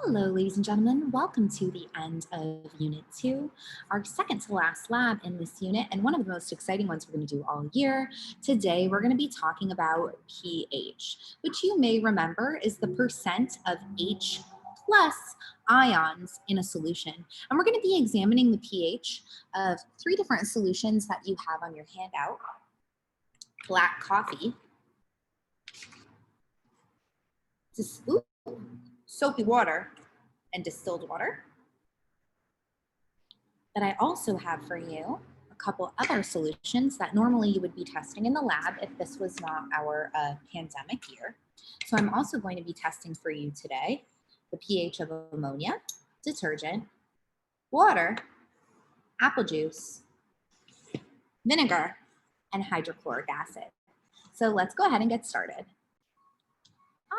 Hello, ladies and gentlemen. Welcome to the end of Unit 2, our second to last lab in this unit, and one of the most exciting ones we're going to do all year. Today, we're going to be talking about pH, which you may remember is the percent of H plus ions in a solution. And we're going to be examining the pH of three different solutions that you have on your handout: black coffee, soapy water, and distilled water. But I also have for you a couple other solutions that normally you would be testing in the lab if this was not our pandemic year. So I'm also going to be testing for you today the pH of ammonia, detergent, water, apple juice, vinegar, and hydrochloric acid. So let's go ahead and get started.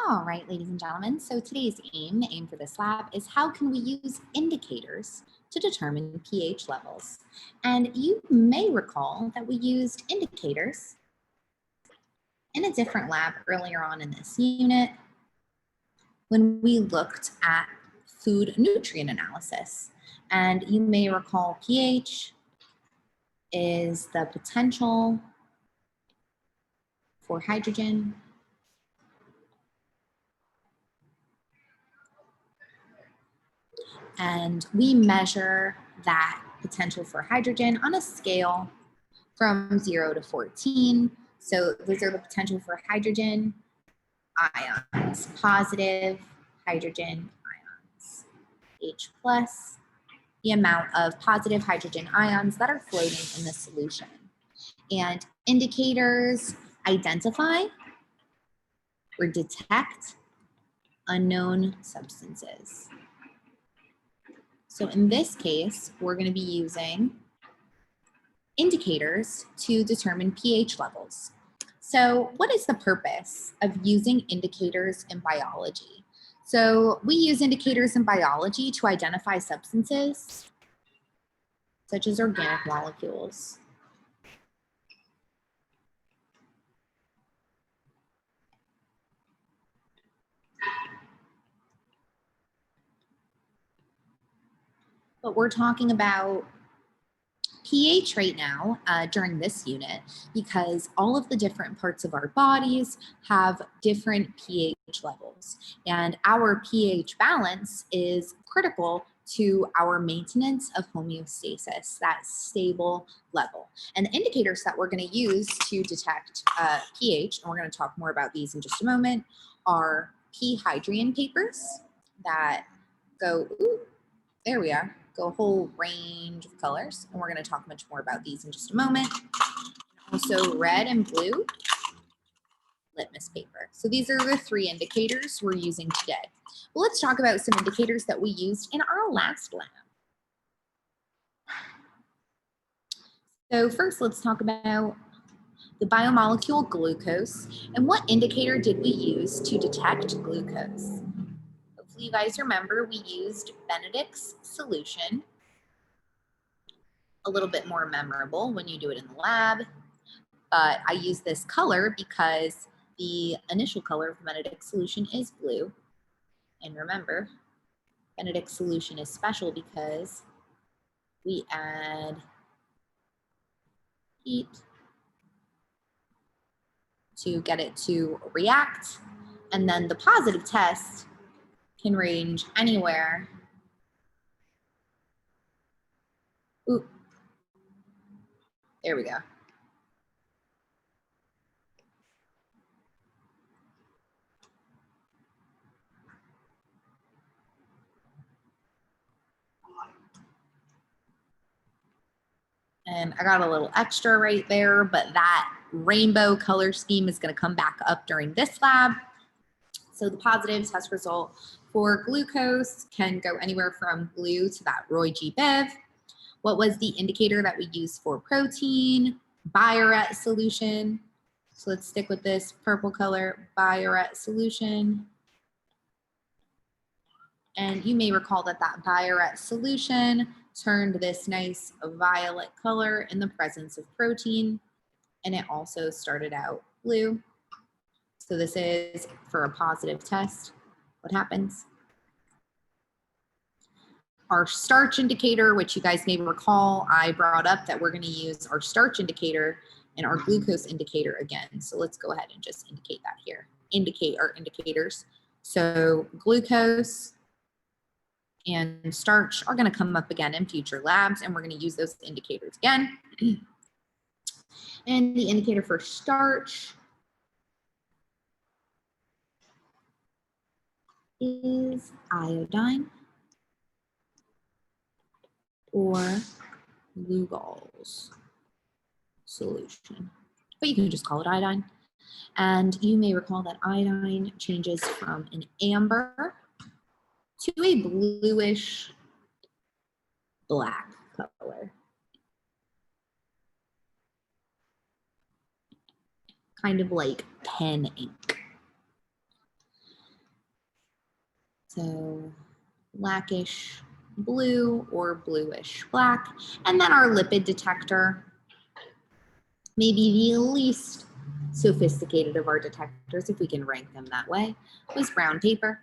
All right, ladies and gentlemen, so today's aim for this lab is how can we use indicators to determine pH levels. And you may recall that we used indicators in a different lab earlier on in this unit when we looked at food nutrient analysis. And you may recall pH is the potential for hydrogen and we measure that potential for hydrogen on a scale from 0 to 14. So those are the potential for hydrogen ions, positive hydrogen ions, H plus, the amount of positive hydrogen ions that are floating in the solution. And indicators identify or detect unknown substances. So in this case, we're going to be using indicators to determine pH levels. So what is the purpose of using indicators in biology? So we use indicators in biology to identify substances such as organic molecules. But we're talking about pH right now during this unit because all of the different parts of our bodies have different pH levels. And our pH balance is critical to our maintenance of homeostasis, that stable level. And the indicators that we're going to use to detect pH, and we're going to talk more about these in just a moment, are p-hydrian papers that go, there we are, go a whole range of colors, and we're going to talk much more about these in just a moment. Also red and blue litmus paper. So these are the three indicators we're using today. Well, let's talk about some indicators that we used in our last lab. So first, let's talk about the biomolecule glucose, and what indicator did we use to detect glucose? Hopefully you guys remember we used Benedict's solution. A little bit more memorable when you do it in the lab, but I use this color because the initial color of Benedict's solution is blue. And remember, Benedict's solution is special because we add heat to get it to react, and then the positive test can range anywhere. Ooh. There we go. And I got a little extra right there, but that rainbow color scheme is going to come back up during this lab. So the positive test result for glucose can go anywhere from blue to that Roy G. Biv. What was the indicator that we used for protein? Biuret solution. So let's stick with this purple color, Biuret solution. And you may recall that that Biuret solution turned this nice violet color in the presence of protein, and it also started out blue. So this is for a positive test. What happens? our starch indicator, which you guys may recall, I brought up that we're going to use our starch indicator and our glucose indicator again. So let's go ahead and just indicate that here. Indicate our indicators. So glucose and starch are going to come up again in future labs, and we're going to use those indicators again. And the indicator for starch is iodine or Lugol's solution, but you can just call it iodine. And you may recall that iodine changes from an amber to a bluish black color. Kind of like pen ink. So blackish blue or bluish black. And then our lipid detector, maybe the least sophisticated of our detectors, if we can rank them that way, was brown paper.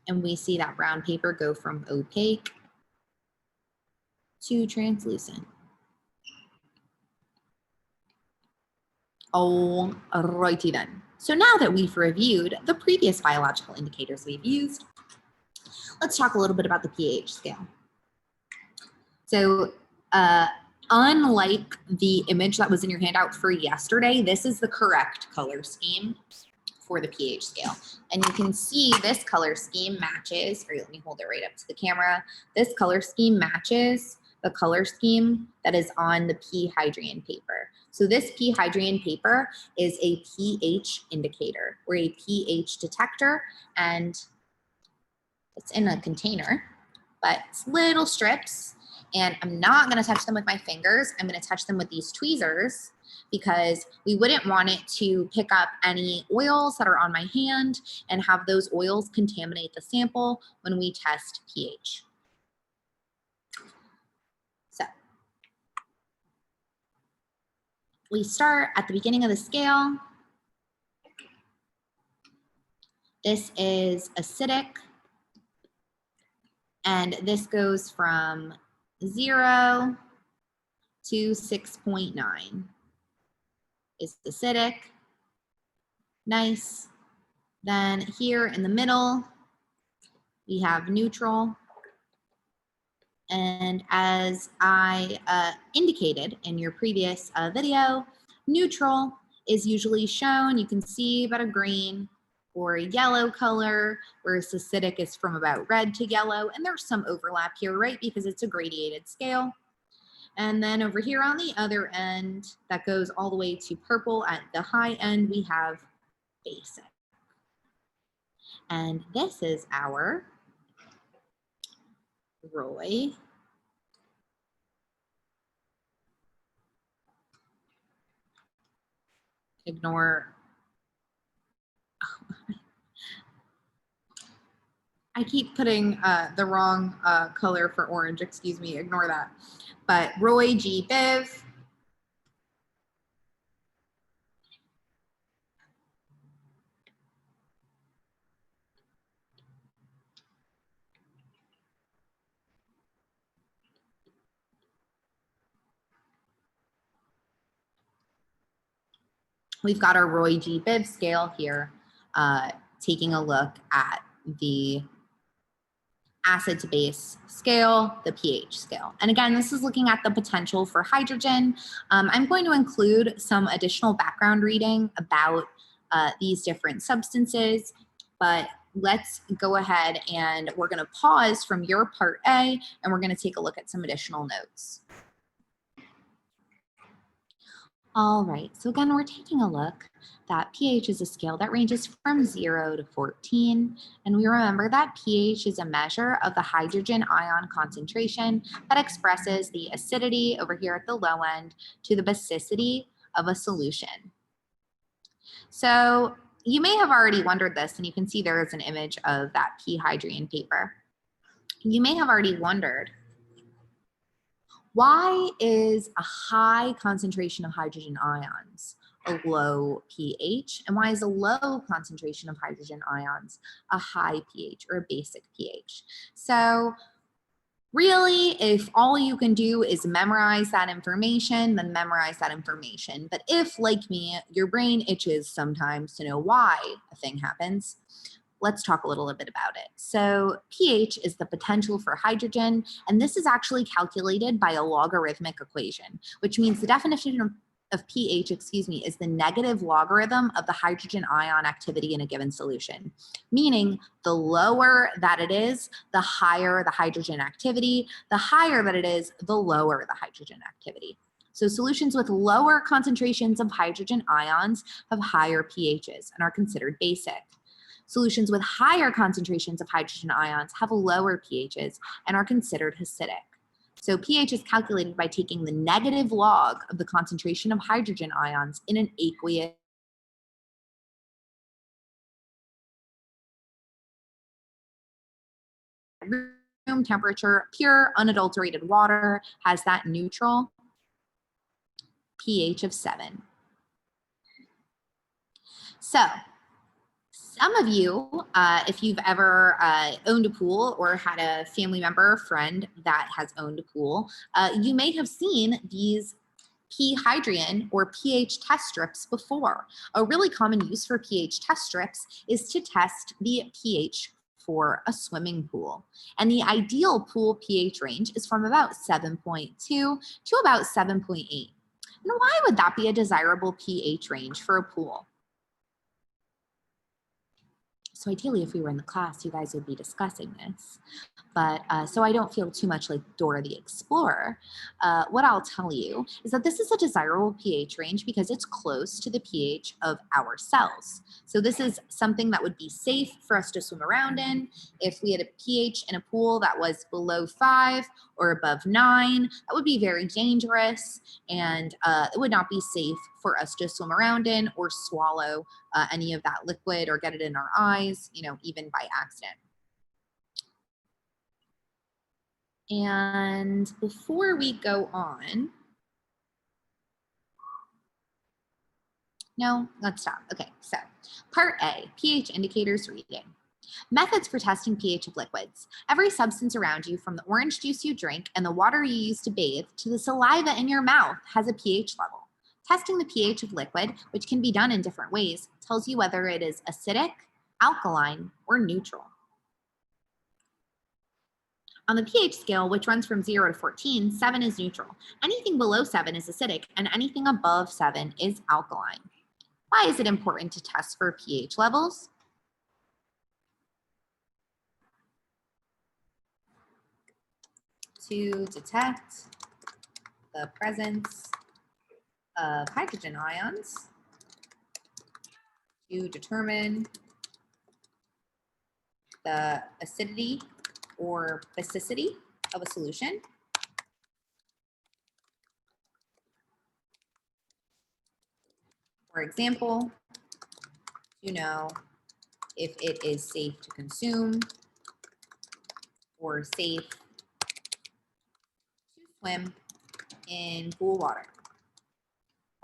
And we see that brown paper go from opaque to translucent. Alrighty then. So now that we've reviewed the previous biological indicators we've used, let's talk a little bit about the pH scale. So unlike the image that was in your handout for yesterday, this is the correct color scheme for the pH scale. And you can see this color scheme matches, or let me hold it right up to the camera. This color scheme matches the color scheme that is on the P Hydrian paper. So this P Hydrian paper is a pH indicator or a pH detector, and it's in a container, but it's little strips, and I'm not gonna touch them with my fingers. I'm gonna touch them with these tweezers because we wouldn't want it to pick up any oils that are on my hand and have those oils contaminate the sample when we test pH. So we start at the beginning of the scale. This is acidic, and this goes from 0 to 6.9. Is acidic. Nice. Then here in the middle, we have neutral. And as I indicated in your previous video, neutral is usually shown, you can see about a green or a yellow color, whereas acidic is from about red to yellow. And there's some overlap here, right? Because it's a gradiated scale. And then over here on the other end, that goes all the way to purple. At the high end, we have basic. And this is our Roy ignore. I keep putting the wrong color for orange, excuse me, ignore that. But Roy G. Biv. We've got our Roy G. Biv scale here, taking a look at the acid to base scale, the pH scale. And again, this is looking at the potential for hydrogen. I'm going to include some additional background reading about these different substances, but let's go ahead and we're going to pause from your part A, and we're going to take a look at some additional notes. All right, so again, we're taking a look that pH is a scale that ranges from 0 to 14. And we remember that pH is a measure of the hydrogen ion concentration that expresses the acidity over here at the low end to the basicity of a solution. So you may have already wondered this, and you can see there is an image of that P Hydrian paper. You may have already wondered, why is a high concentration of hydrogen ions a low pH? And why is a low concentration of hydrogen ions a high pH or a basic pH? So really, if all you can do is memorize that information, then memorize that information. But if, like me, your brain itches sometimes to know why a thing happens, let's talk a little bit about it. So pH is the potential for hydrogen, and this is actually calculated by a logarithmic equation, which means the definition of pH, is the negative logarithm of the hydrogen ion activity in a given solution, meaning the lower that it is, the higher the hydrogen activity, the higher that it is, the lower the hydrogen activity. So solutions with lower concentrations of hydrogen ions have higher pHs and are considered basic. Solutions with higher concentrations of hydrogen ions have lower pHs and are considered acidic. So pH is calculated by taking the negative log of the concentration of hydrogen ions in an aqueous room temperature. Pure, unadulterated water has that neutral pH of 7. So some of you, if you've ever owned a pool or had a family member or friend that has owned a pool, you may have seen these p-hydrian or pH test strips before. A really common use for pH test strips is to test the pH for a swimming pool. And the ideal pool pH range is from about 7.2 to about 7.8. And why would that be a desirable pH range for a pool? So ideally, if we were in the class, you guys would be discussing this. But so I don't feel too much like Dora the Explorer, what I'll tell you is that this is a desirable pH range because it's close to the pH of our cells. So this is something that would be safe for us to swim around in. If we had a pH in a pool that was below 5 or above 9, that would be very dangerous, and it would not be safe for us to swim around in or swallow any of that liquid or get it in our eyes, even by accident. And before we go on, no, let's stop. Okay, so part A, pH indicators reading. Methods for testing pH of liquids. Every substance around you, from the orange juice you drink and the water you use to bathe to the saliva in your mouth, has a pH level. Testing the pH of liquid, which can be done in different ways, tells you whether it is acidic, alkaline, or neutral. On the pH scale, which runs from 0 to 14, 7 is neutral. Anything below 7 is acidic, and anything above 7 is alkaline. Why is it important to test for pH levels? To detect the presence of hydrogen ions, to determine the acidity or basicity of a solution, for example, to know if it is safe to consume or safe to swim in pool water.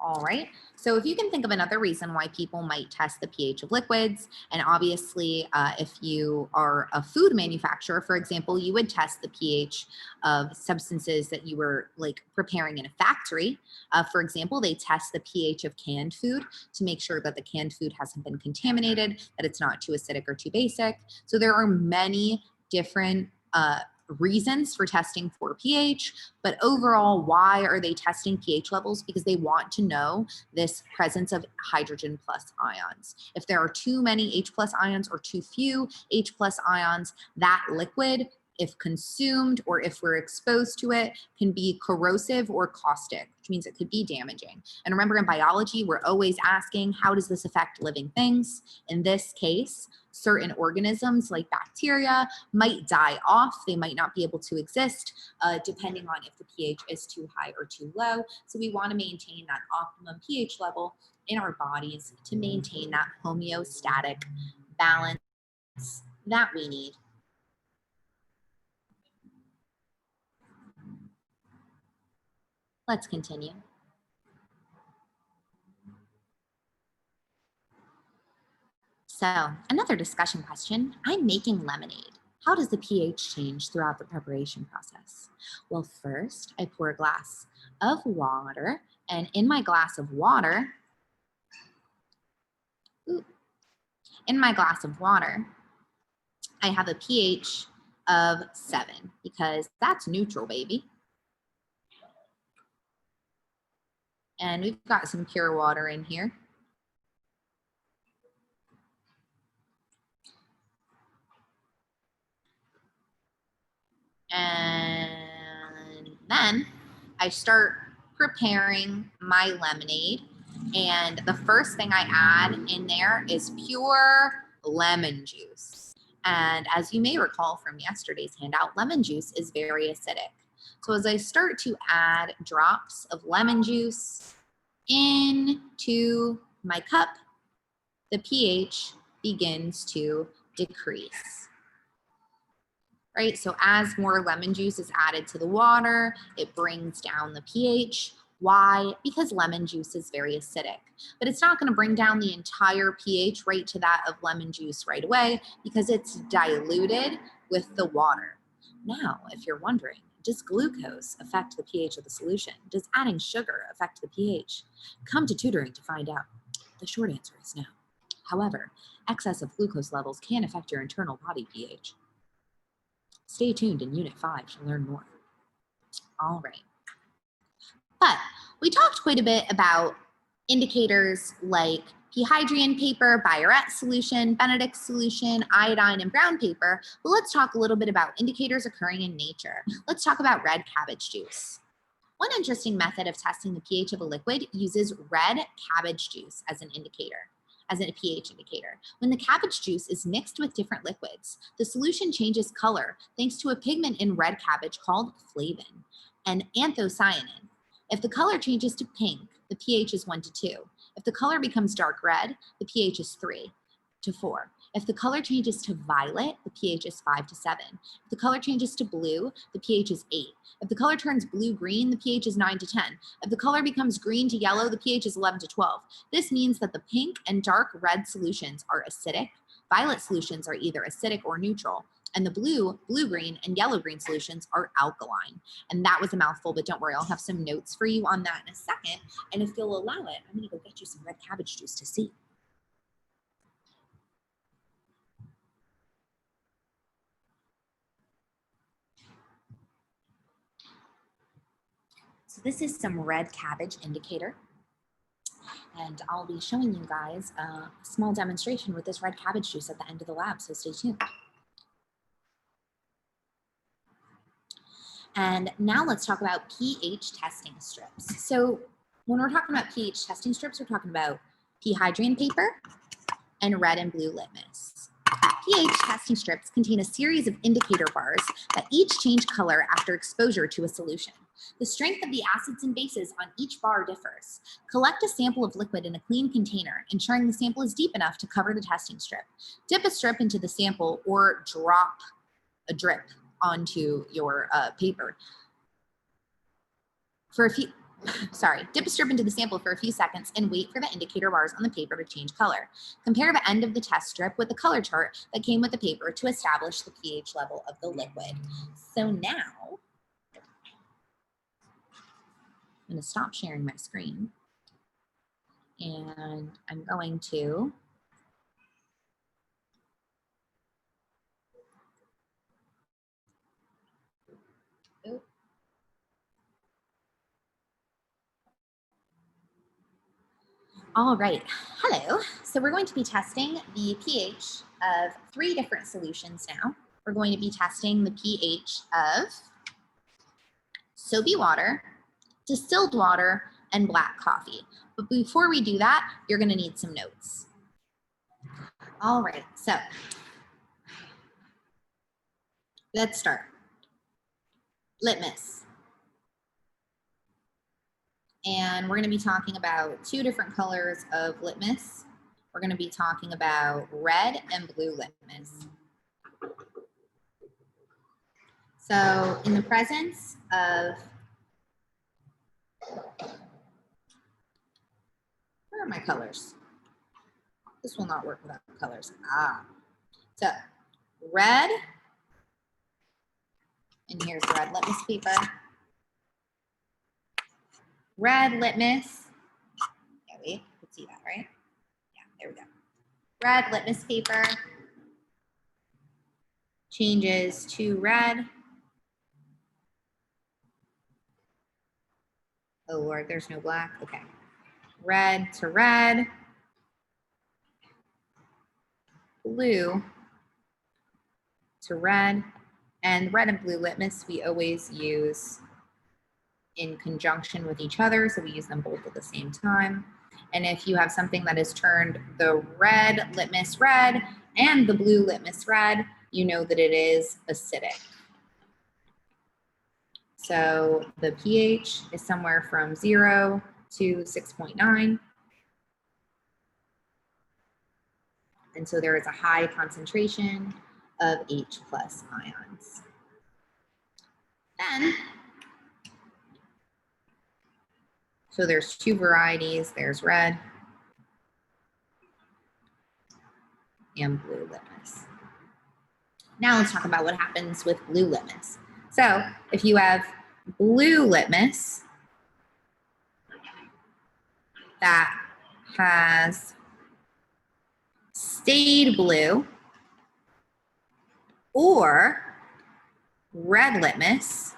All right, so if you can think of another reason why people might test the pH of liquids, and obviously if you are a food manufacturer, for example, you would test the pH of substances that you were preparing in a factory. For example, they test the pH of canned food to make sure that the canned food hasn't been contaminated, that it's not too acidic or too basic. So there are many different reasons for testing for pH, but overall, why are they testing pH levels? Because they want to know this presence of hydrogen plus ions. If there are too many H plus ions or too few H plus ions, that liquid, if consumed or if we're exposed to it, can be corrosive or caustic, which means it could be damaging. And remember, in biology, we're always asking, how does this affect living things? In this case, certain organisms like bacteria might die off. They might not be able to exist depending on if the pH is too high or too low. So we want to maintain that optimum pH level in our bodies to maintain that homeostatic balance that we need. Let's continue. So another discussion question, I'm making lemonade. How does the pH change throughout the preparation process? Well, first I pour a glass of water, and in my glass of water, I have a pH of 7 because that's neutral, baby. And we've got some pure water in here. And then I start preparing my lemonade. And the first thing I add in there is pure lemon juice. And as you may recall from yesterday's handout, lemon juice is very acidic. So as I start to add drops of lemon juice into my cup, the pH begins to decrease. Right, so as more lemon juice is added to the water, it brings down the pH. Why? Because lemon juice is very acidic. But it's not going to bring down the entire pH right to that of lemon juice right away because it's diluted with the water. Now, if you're wondering, does glucose affect the pH of the solution? Does adding sugar affect the pH? Come to tutoring to find out. The short answer is no. However, excess of glucose levels can affect your internal body pH. Stay tuned in Unit 5 to learn more. All right. But we talked quite a bit about indicators like P. hydrian paper, Biuret solution, Benedict solution, iodine, and brown paper. But let's talk a little bit about indicators occurring in nature. Let's talk about red cabbage juice. One interesting method of testing the pH of a liquid uses red cabbage juice as an indicator. As a pH indicator. When the cabbage juice is mixed with different liquids, the solution changes color thanks to a pigment in red cabbage called flavin and anthocyanin. If the color changes to pink, the pH is 1 to 2. If the color becomes dark red, the pH is 3 to 4. If the color changes to violet, the pH is 5 to 7. If the color changes to blue, the pH is 8. If the color turns blue-green, the pH is 9 to 10. If the color becomes green to yellow, the pH is 11 to 12. This means that the pink and dark red solutions are acidic, violet solutions are either acidic or neutral, and the blue, blue-green, and yellow-green solutions are alkaline. And that was a mouthful, but don't worry, I'll have some notes for you on that in a second. And if you'll allow it, I'm gonna go get you some red cabbage juice to see. So this is some red cabbage indicator. And I'll be showing you guys a small demonstration with this red cabbage juice at the end of the lab, so stay tuned. And now let's talk about pH testing strips. So when we're talking about pH testing strips, we're talking about P. hydrian paper and red and blue litmus. pH testing strips contain a series of indicator bars that each change color after exposure to a solution. The strength of the acids and bases on each bar differs. Collect a sample of liquid in a clean container, ensuring the sample is deep enough to cover the testing strip. Dip a strip into the sample or drop a drip onto your paper. Dip a strip into the sample for a few seconds and wait for the indicator bars on the paper to change color. Compare the end of the test strip with the color chart that came with the paper to establish the pH level of the liquid. So now, I'm going to stop sharing my screen and I'm going to All right, hello. So we're going to be testing the pH of 3 different solutions now. We're going to be testing the pH of soapy water, distilled water, and black coffee. But before we do that, you're going to need some notes. All right, so let's start. Litmus. And we're going to be talking about 2 different colors of litmus. We're going to be talking about red and blue litmus. So in the presence of, where are my colors? This will not work without colors. So red, and here's the red litmus paper. Red litmus. Yeah, wait, you can see that, right? Yeah, there we go. Red litmus paper changes to red. Oh Lord, there's no black. Okay. Red to red. Blue to red. And red and blue litmus we always use in conjunction with each other, so we use them both at the same time. And if you have something that has turned the red litmus red and the blue litmus red, you know that it is acidic. So the pH is somewhere from 0 to 6.9. And so there is a high concentration of H+ ions. Then, so there's two varieties, there's red and blue litmus. Now let's talk about what happens with blue litmus. So if you have blue litmus that has stayed blue, or red litmus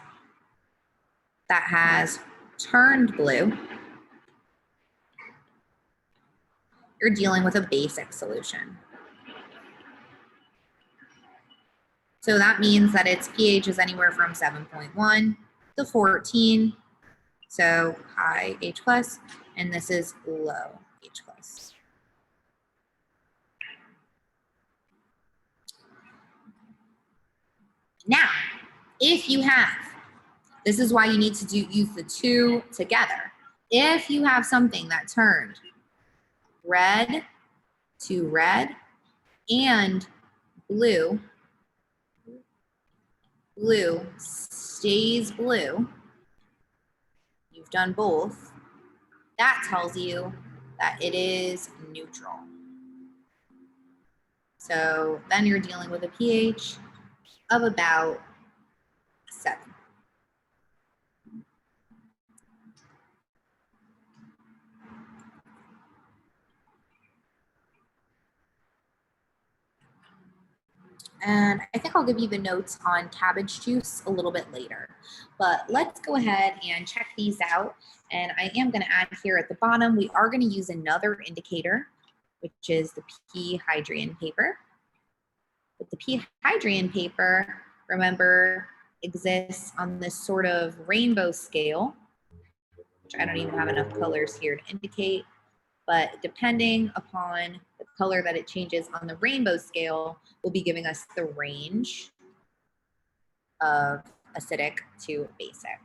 that has turned blue, you're dealing with a basic solution. So that means that its pH is anywhere from 7.1 to 14. So high H+, and this is low H+. Now, if you have, this is why you need to use the two together. If you have something that turned red to red and blue, blue stays blue, you've done both, that tells you that it is neutral. So then you're dealing with a pH of about 7. And I think I'll give you the notes on cabbage juice a little bit later. But let's go ahead and check these out. And I am going to add here at the bottom, we are going to use another indicator, which is the P Hydrian paper. But the P Hydrian paper, remember, exists on this sort of rainbow scale, which I don't even have enough colors here to indicate. But depending upon the color that it changes on the rainbow scale will be giving us the range of acidic to basic.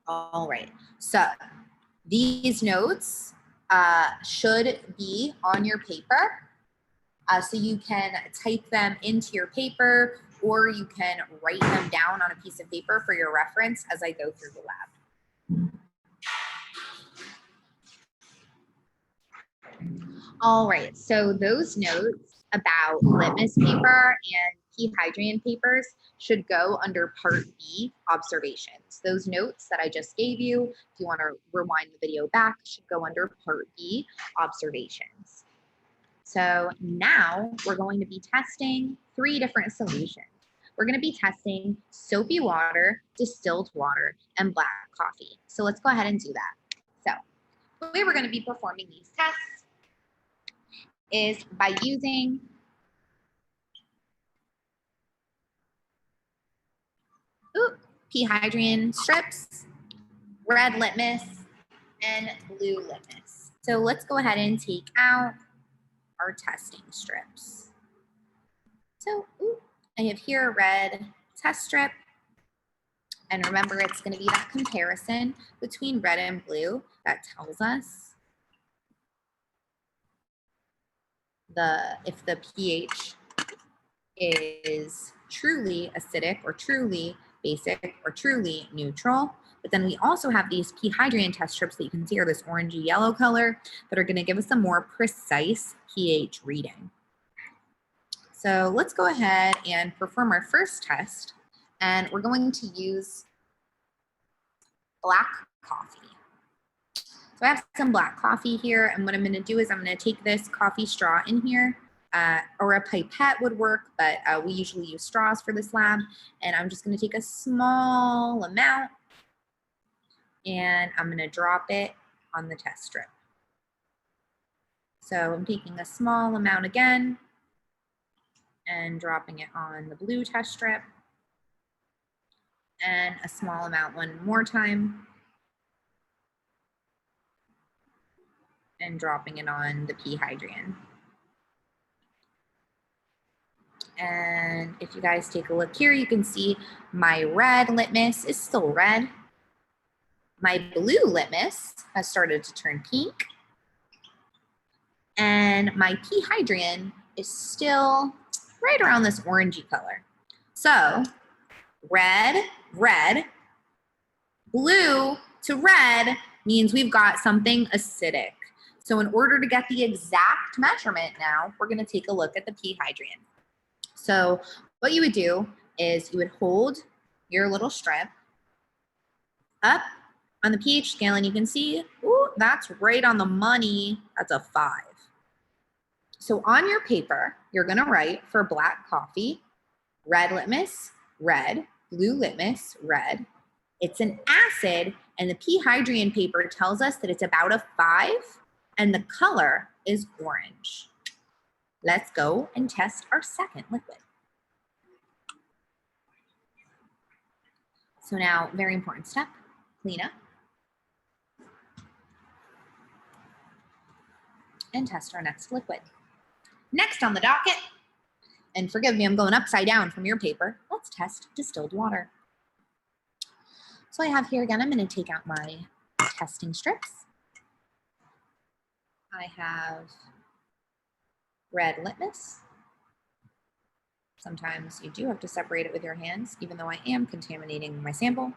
All right, so these notes should be on your paper. So you can type them into your paper, or you can write them down on a piece of paper for your reference as I go through the lab. All right, so those notes about litmus paper and P Hydrian papers should go under Part B, observations. Those notes that I just gave you, if you want to rewind the video back, should go under Part B, observations. So now we're going to be testing 3 different solutions. We're going to be testing soapy water, distilled water, and black coffee. So let's go ahead and do that. So the way we're going to be performing these tests is by using P Hydrian strips, red litmus, and blue litmus. So let's go ahead and take out our testing strips. So I have here a red test strip. And remember, it's going to be that comparison between red and blue that tells us if the pH is truly acidic or truly basic or truly neutral. But then we also have these P. Hydrian test strips that you can see are this orangey yellow color that are going to give us a more precise pH reading. So let's go ahead and perform our first test, and we're going to use black coffee. So I have some black coffee here, and what I'm going to do is I'm going to take this coffee straw in here, or a pipette would work, but we usually use straws for this lab, and I'm just going to take a small amount, and I'm going to drop it on the test strip. So I'm taking a small amount again, and dropping it on the blue test strip, and a small amount one more time, and dropping it on the P. Hydrian. And if you guys take a look here, you can see my red litmus is still red. My blue litmus has started to turn pink. And my P. Hydrian is still right around this orangey color. So red, red, blue to red means we've got something acidic. So in order to get the exact measurement now, we're going to take a look at the P. Hydrian. So what you would do is you would hold your little strip up on the pH scale, and you can see, ooh, that's right on the money. That's a 5. So on your paper, you're going to write for black coffee, red litmus, red, blue litmus, red. It's an acid, and the P. Hydrian paper tells us that it's about a 5, and the color is orange. Let's go and test our second liquid. So now, very important step, clean up and test our next liquid. Next on the docket, and forgive me, I'm going upside down from your paper, let's test distilled water. So I have here again, I'm going to take out my testing strips. I have red litmus. Sometimes you do have to separate it with your hands, even though I am contaminating my sample.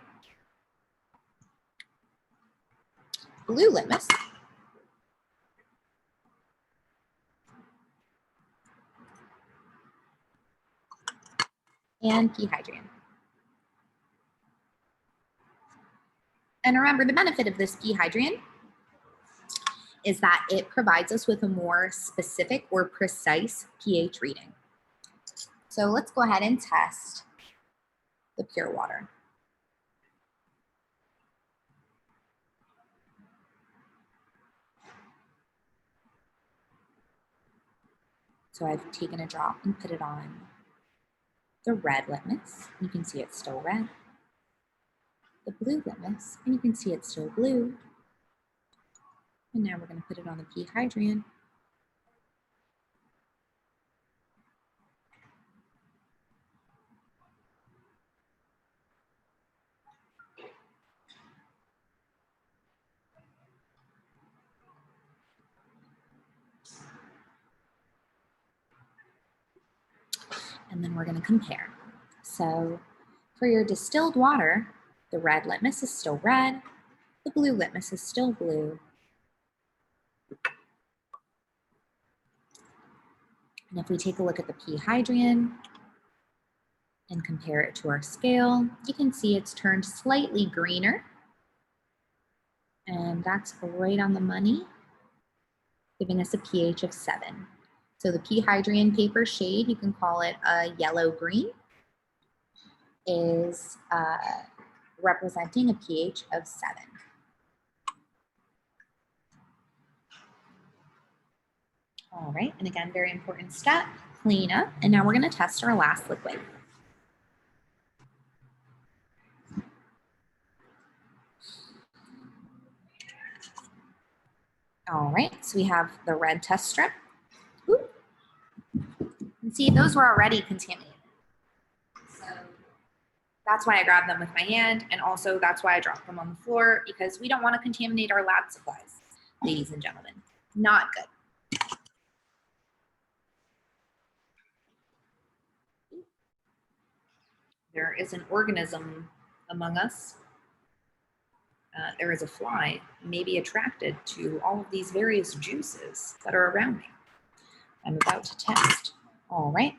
Blue litmus. And P. Hydrian. And remember, the benefit of this P. Hydrian is that it provides us with a more specific or precise pH reading. So let's go ahead and test the pure water. So I've taken a drop and put it on the red litmus. You can see it's still red. The blue litmus, and you can see it's still blue. And now we're going to put it on the P. Hydrian. And then we're going to compare. So for your distilled water, the red litmus is still red. The blue litmus is still blue. And if we take a look at the P. Hydrian and compare it to our scale, you can see it's turned slightly greener. And that's right on the money, giving us a pH of 7. So the P. Hydrian paper shade, you can call it a yellow-green, is representing a pH of 7. All right, and again, very important step, clean up, and now we're going to test our last liquid. All right, so we have the red test strip. Ooh. And see, those were already contaminated. So that's why I grabbed them with my hand, and also that's why I dropped them on the floor, because we don't want to contaminate our lab supplies, ladies and gentlemen. Not good. There is an organism among us. there is a fly may be attracted to all of these various juices that are around me. I'm about to test. All right.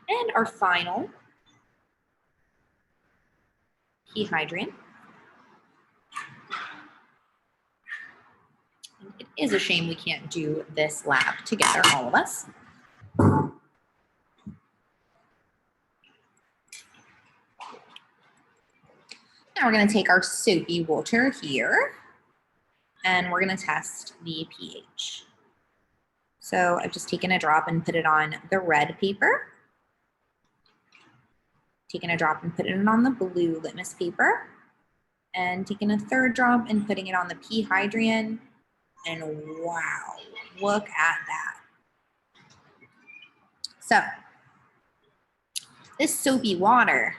And our final pea hydrant. It is a shame we can't do this lab together, all of us. Now we're going to take our soapy water here, and we're going to test the pH. So I've just taken a drop and put it on the red paper. Taken a drop and put it on the blue litmus paper. And taking a third drop and putting it on the pea hydrant. And wow, look at that. So this soapy water,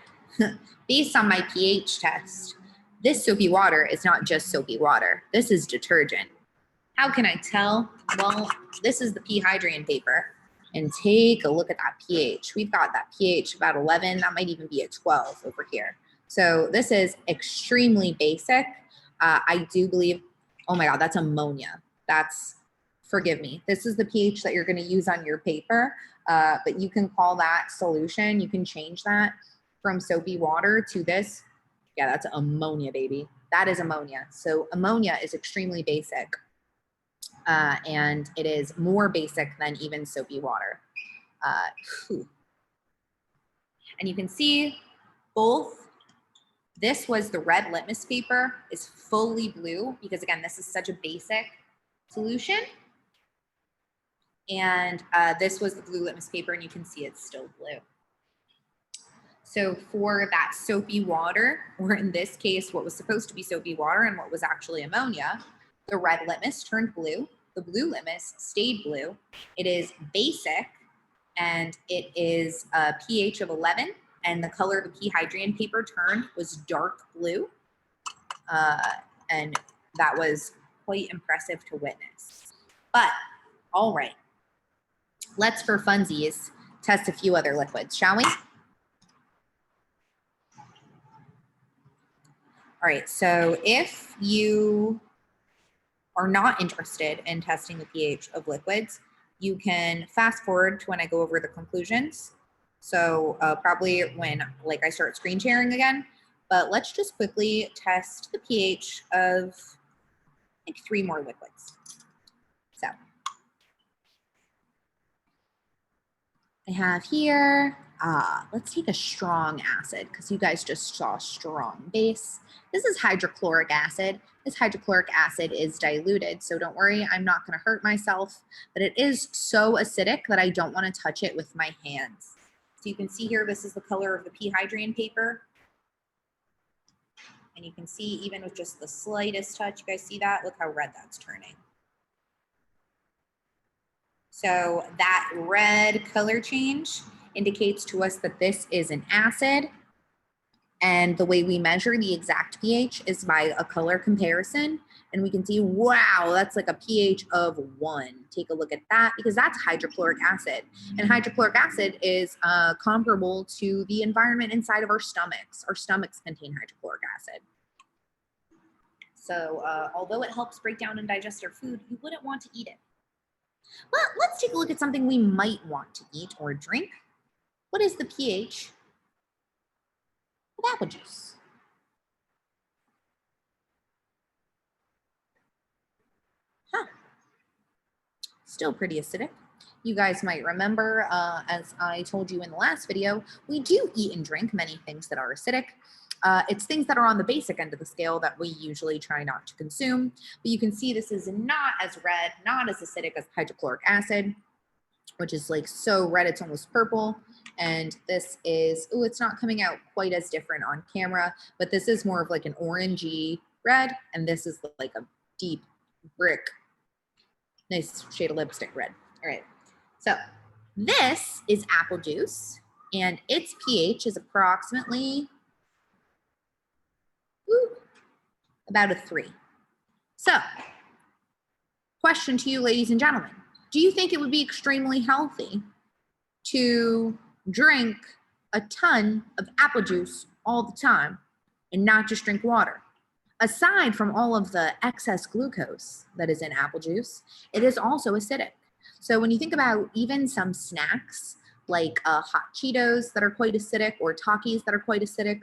based on my pH test, this soapy water is not just soapy water. This is detergent. How can I tell? Well, this is the pea hydrant paper. And take a look at that pH. We've got that pH about 11. That might even be a 12 over here. So this is extremely basic. I do believe, oh my God, that's ammonia. That's, forgive me. This is the pH that you're going to use on your paper, but you can call that solution. You can change that from soapy water to this. Yeah, that's ammonia, baby. That is ammonia. So ammonia is extremely basic. And it is more basic than even soapy water. And you can see both, this was the red litmus paper, is fully blue, because again, this is such a basic solution. And this was the blue litmus paper, and you can see it's still blue. So for that soapy water, or in this case, what was supposed to be soapy water and what was actually ammonia, the red litmus turned blue. The blue litmus stayed blue. It is basic, and it is a pH of 11, and the color of the pea hydrant paper turned was dark blue. And that was quite impressive to witness. But, all right, let's for funsies test a few other liquids, shall we? All right, so if you are not interested in testing the pH of liquids, you can fast forward to when I go over the conclusions. So probably when I start screen sharing again, but let's just quickly test the pH of like 3 more liquids. So I have here, let's take a strong acid because you guys just saw strong base. This is hydrochloric acid. This hydrochloric acid is diluted, so don't worry, I'm not going to hurt myself, but it is so acidic that I don't want to touch it with my hands. So you can see here, this is the color of the pea hydrant paper. And you can see even with just the slightest touch, you guys see that? Look how red that's turning. So that red color change indicates to us that this is an acid. And the way we measure the exact pH is by a color comparison. And we can see, wow, that's like a pH of 1. Take a look at that, because that's hydrochloric acid. And hydrochloric acid is comparable to the environment inside of our stomachs. Our stomachs contain hydrochloric acid. So although it helps break down and digest our food, you wouldn't want to eat it. Well, let's take a look at something we might want to eat or drink. What is the pH of apple juice? Huh. Still pretty acidic. You guys might remember, as I told you in the last video, we do eat and drink many things that are acidic. It's things that are on the basic end of the scale that we usually try not to consume. But you can see this is not as red, not as acidic as hydrochloric acid, which is like so red it's almost purple. And this is, oh, it's not coming out quite as different on camera, but this is more of like an orangey red, and this is like a deep brick, nice shade of lipstick red. All right, so this is apple juice, and its pH is approximately about a 3. So, question to you, ladies and gentlemen. Do you think it would be extremely healthy to drink a ton of apple juice all the time and not just drink water? aside from all of the excess glucose that is in apple juice, it is also acidic. So when you think about even some snacks like hot Cheetos that are quite acidic, or Takis that are quite acidic,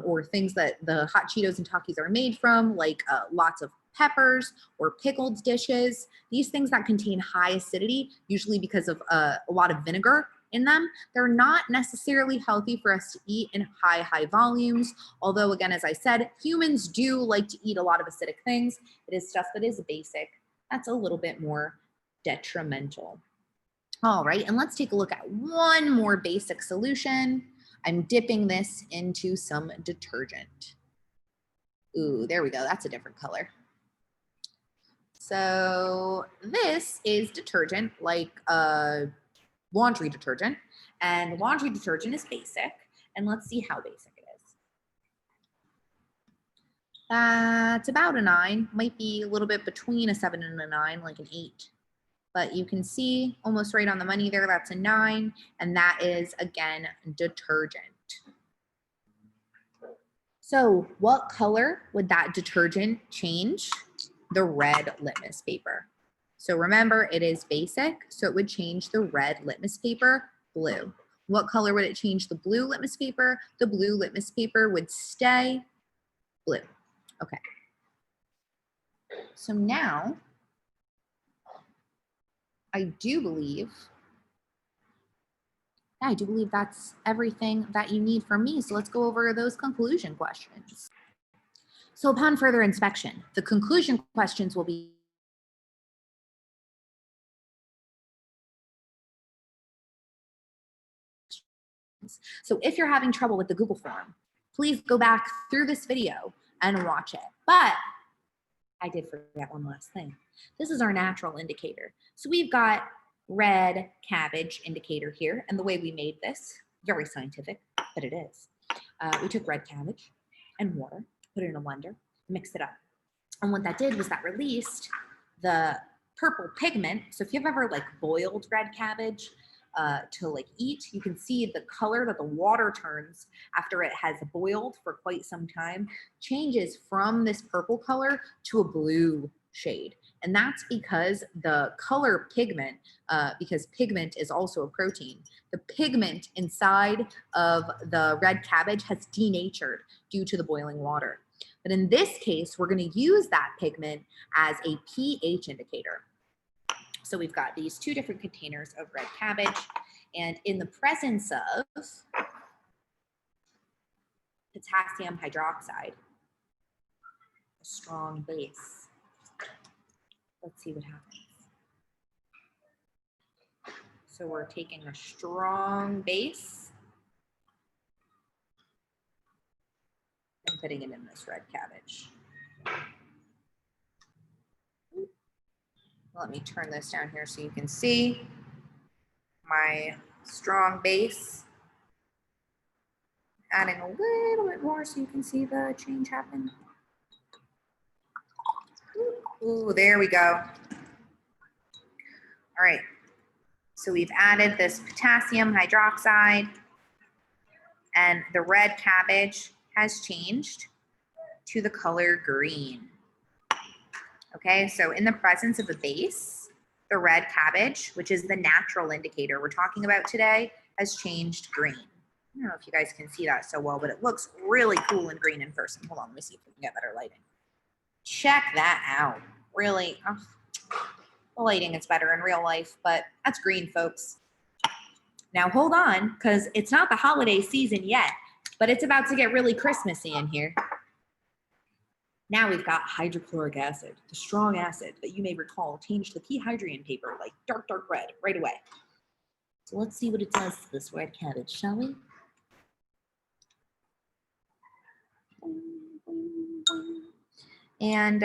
or things that the hot Cheetos and Takis are made from, like lots of peppers or pickled dishes, these things that contain high acidity, usually because of a lot of vinegar in them, they're not necessarily healthy for us to eat in high volumes. Although, again, as I said, humans do like to eat a lot of acidic things. It is stuff that is basic that's a little bit more detrimental. All right, and let's take a look at one more basic solution. I'm dipping this into some detergent. Ooh, there we go, that's a different color. So this is detergent, like laundry detergent, and laundry detergent is basic, and let's see how basic it is. That's about a 9, might be a little bit between a 7 and a 9, like an 8. But you can see almost right on the money there, that's a 9, and that is, again, detergent. So what color would that detergent change? The red litmus paper. So remember, it is basic, so it would change the red litmus paper blue. What color would it change the blue litmus paper? The blue litmus paper would stay blue. Okay. So now, I do believe that's everything that you need from me. So let's go over those conclusion questions. So upon further inspection, the conclusion questions will be so if you're having trouble with the Google form, please go back through this video and watch it. But I did forget one last thing. This is our natural indicator. So we've got red cabbage indicator here, and the way we made this, very scientific, but it is. We took red cabbage and water, put it in a blender, mixed it up. And what that did was that released the purple pigment. So if you've ever like boiled red cabbage to like eat, you can see the color that the water turns after it has boiled for quite some time changes from this purple color to a blue shade. And that's because the color pigment, because pigment is also a protein, the pigment inside of the red cabbage has denatured due to the boiling water. But in this case, we're going to use that pigment as a pH indicator. So we've got these 2 different containers of red cabbage, and in the presence of potassium hydroxide, a strong base. Let's see what happens. So we're taking a strong base and putting it in this red cabbage. Let me turn this down here so you can see my strong base. Adding a little bit more so you can see the change happen. Ooh, there we go. All right, so we've added this potassium hydroxide, and the red cabbage has changed to the color green. Okay, so in the presence of a base, the red cabbage, which is the natural indicator we're talking about today, has changed green. I don't know if you guys can see that so well, but it looks really cool and green in person. Hold on, let me see if we can get better lighting. Check that out. Really, the lighting is better in real life, but that's green, folks. Now hold on, because it's not the holiday season yet, but it's about to get really Christmassy in here. Now we've got hydrochloric acid, the strong acid that you may recall changed the pea hydrian paper like dark red right away. So let's see what it does to this red cabbage, shall we? And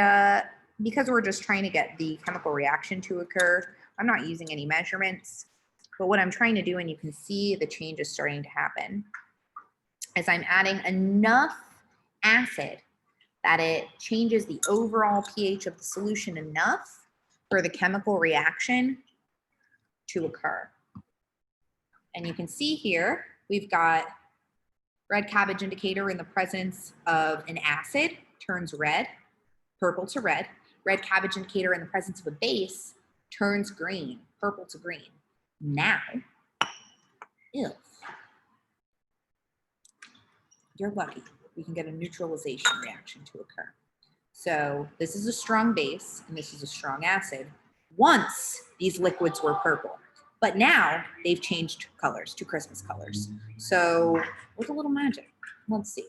because we're just trying to get the chemical reaction to occur, I'm not using any measurements, but what I'm trying to do, and you can see the change is starting to happen, is I'm adding enough acid that it changes the overall pH of the solution enough for the chemical reaction to occur. And you can see here, we've got red cabbage indicator in the presence of an acid turns red, purple to red. Red cabbage indicator in the presence of a base turns green, purple to green. Now, if you're lucky, we can get a neutralization reaction to occur. So this is a strong base and this is a strong acid. Once these liquids were purple, but now they've changed colors to Christmas colors. So with a little magic, let's see.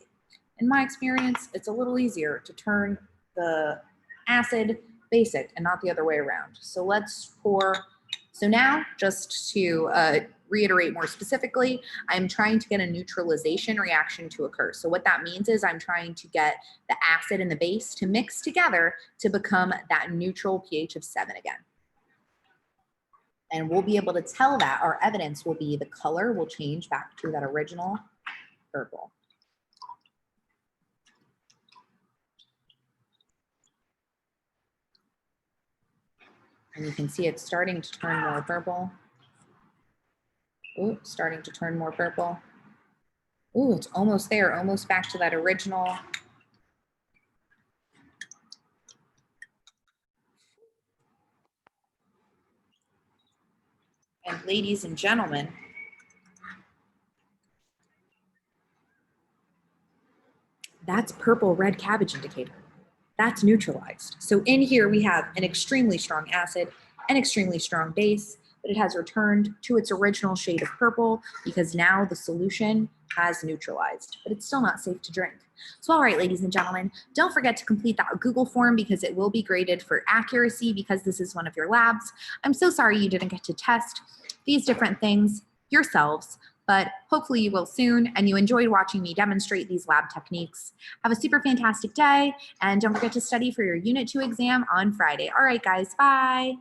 In my experience, it's a little easier to turn the acid basic and not the other way around. So let's pour. So now, just to reiterate more specifically, I'm trying to get a neutralization reaction to occur. So what that means is I'm trying to get the acid and the base to mix together to become that neutral pH of 7 again. And we'll be able to tell that our evidence will be the color will change back to that original purple. And you can see it's starting to turn more purple. Ooh, starting to turn more purple. Ooh, it's almost there, almost back to that original. And ladies and gentlemen, that's purple red cabbage indicator. That's neutralized. So in here we have an extremely strong acid, an extremely strong base, but it has returned to its original shade of purple because now the solution has neutralized, but it's still not safe to drink. So all right, ladies and gentlemen, don't forget to complete that Google form because it will be graded for accuracy because this is one of your labs. I'm so sorry you didn't get to test these different things yourselves, but hopefully you will soon, and you enjoyed watching me demonstrate these lab techniques. Have a super fantastic day, and don't forget to study for your Unit 2 exam on Friday. All right, guys, bye.